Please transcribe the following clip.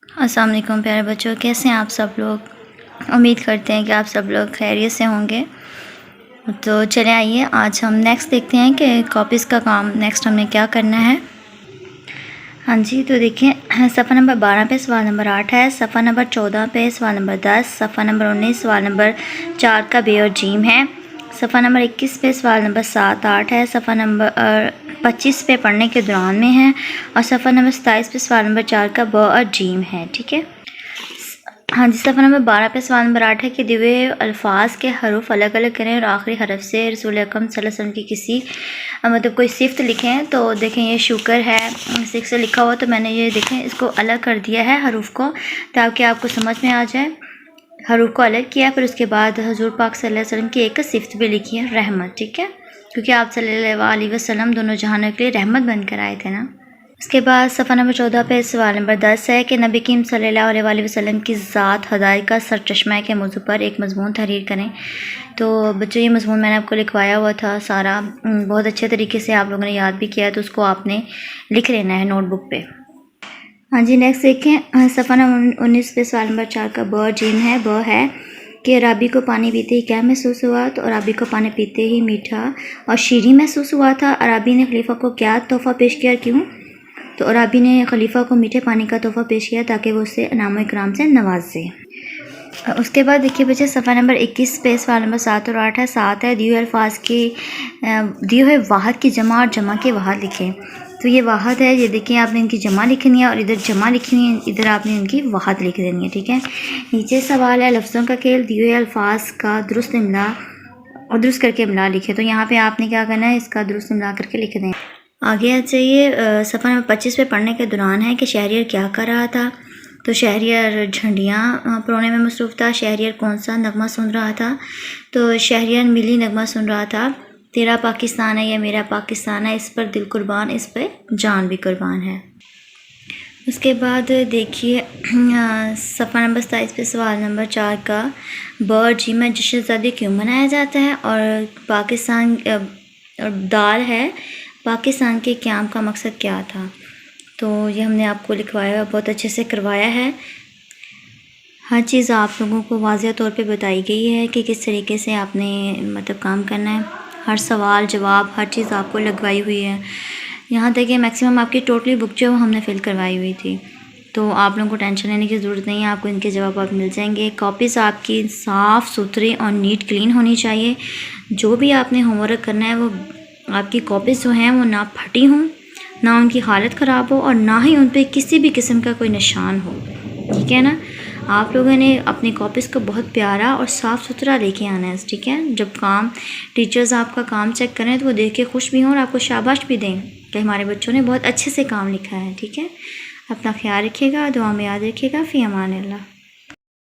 السلام علیکم پیارے بچوں، کیسے ہیں آپ سب لوگ؟ امید کرتے ہیں کہ آپ سب لوگ خیریت سے ہوں گے۔ تو چلے آئیے آج ہم نیکسٹ دیکھتے ہیں کہ کاپیز کا کام نیکسٹ ہمیں کیا کرنا ہے۔ ہاں جی، تو دیکھیں صفحہ نمبر 12 پہ سوال نمبر 8 ہے، صفحہ نمبر 14 پہ سوال نمبر 10، صفحہ نمبر 19 سوال نمبر 4 کا بے اور جیم ہے، صفحہ نمبر 21 پہ سوال نمبر 7، 8 ہے، صفحہ نمبر 25 پہ پڑھنے کے دوران میں ہے، اور صفحہ نمبر 27 پہ سوال نمبر 4 کا ب اور جیم ہے، ٹھیک ہے۔ ہاں جی، صفحہ نمبر 12 پہ سوال نمبر 8 ہے کہ دیے ہوئے الفاظ کے حروف الگ الگ کریں اور آخری حرف سے رسول اکرم صلی اللہ علیہ وسلم کی کسی کوئی صفت لکھیں۔ تو دیکھیں یہ شکر ہے 6 سے لکھا ہوا، تو میں نے یہ دیکھیں اس کو الگ کر دیا ہے حروف کو، تاکہ آپ کو سمجھ میں آ جائے۔ حروف کو الگ کیا، پھر اس کے بعد حضور پاک صلی اللہ علیہ وسلم کی ایک صفت بھی لکھی ہے، رحمت، ٹھیک ہے، کیونکہ آپ صلی اللہ علیہ وسلم دونوں جہانوں کے لیے رحمت بن کر آئے تھے نا۔ اس کے بعد صفحہ نمبر 14 پہ سوال نمبر 10 ہے کہ نبی کریم صلی اللہ علیہ وسلم کی ذات ہدایت کا سرچشمہ کے موضوع پر ایک مضمون تحریر کریں۔ تو بچوں یہ مضمون میں نے آپ کو لکھوایا ہوا تھا سارا، بہت اچھے طریقے سے آپ لوگوں نے یاد بھی کیا، تو اس کو آپ نے لکھ لینا ہے نوٹ بک پہ۔ ہاں جی، نیکسٹ دیکھیں صفحہ نمبر 19 پہ سوال نمبر 4 کا ب اور جیم ہے۔ ب ہے کہ عرابی کو پانی پیتے ہی کیا محسوس ہوا؟ تو عرابی کو پانی پیتے ہی میٹھا اور شیریں محسوس ہوا تھا۔ عرابی نے خلیفہ کو کیا تحفہ پیش کیا، کیوں؟ تو عرابی نے خلیفہ کو میٹھے پانی کا تحفہ پیش کیا تاکہ وہ اسے انعام و اکرام سے نوازے۔ اس کے بعد دیکھیے بچے صفحہ نمبر 21 پہ سوال نمبر 7 اور 8 ہے۔ 7 ہے دیے ہوئے الفاظ کی دیے ہوئے واحد کی جمع اور جمع کے واحد لکھیں۔ تو یہ واحد ہے، یہ دیکھیں آپ نے ان کی جمع لکھنی ہے، اور ادھر جمع لکھنی ہے، ادھر آپ نے ان کی واحد لکھ دینی ہے، ٹھیک ہے۔ نیچے سوال ہے لفظوں کا کھیل، دیے ہوئے الفاظ کا درست املا اور درست کر کے املا لکھے۔ تو یہاں پہ آپ نے کیا کرنا ہے، اس کا درست املا کر کے لکھ دیں۔ آگے چاہیے صفحہ نمبر 25 پہ پڑھنے کے دوران ہے کہ شہریار کیا کر رہا تھا؟ تو شہریار جھنڈیاں پرونے میں مصروف تھا۔ شہریار کون سا نغمہ سن رہا تھا؟ تو شہریار ملی نغمہ سن رہا تھا، تیرا پاکستان ہے یا میرا پاکستان ہے، اس پر دل قربان، اس پہ جان بھی قربان ہے۔ اس کے بعد دیکھیے صفحہ نمبر 27 پہ سوال نمبر 4 کا ب اور جیم میں جشن زدی کیوں منایا جاتا ہے؟ اور پاکستان دال ہے پاکستان کے قیام کا مقصد کیا تھا؟ تو یہ ہم نے آپ کو لکھوایا، بہت اچھے سے کروایا ہے، ہر چیز آپ لوگوں کو واضح طور پہ بتائی گئی ہے کہ کس طریقے سے آپ نے کام کرنا ہے، ہر سوال جواب ہر چیز آپ کو لگوائی ہوئی ہے۔ یہاں تک کہ میکسیمم آپ کی ٹوٹلی بک جو ہم نے فل کروائی ہوئی تھی، تو آپ لوگوں کو ٹینشن لینے کی ضرورت نہیں ہے، آپ کو ان کے جوابات مل جائیں گے۔ کاپیز آپ کی صاف ستھری اور نیٹ کلین ہونی چاہیے۔ جو بھی آپ نے ہوم ورک کرنا ہے وہ آپ کی کاپیز جو ہیں وہ نہ پھٹی ہوں، نہ ان کی حالت خراب ہو، اور نہ ہی ان پہ کسی بھی قسم کا کوئی نشان ہو، ٹھیک ہے نا۔ آپ لوگوں نے اپنی کاپیز کو بہت پیارا اور صاف ستھرا لے کے آنا ہے، ٹھیک ہے۔ جب ٹیچرز آپ کا کام چیک کریں تو وہ دیکھ کے خوش بھی ہوں اور آپ کو شاباش بھی دیں کہ ہمارے بچوں نے بہت اچھے سے کام لکھا ہے، ٹھیک ہے۔ اپنا خیال رکھیے گا، دعا میں یاد رکھیے گا، فی امان اللہ۔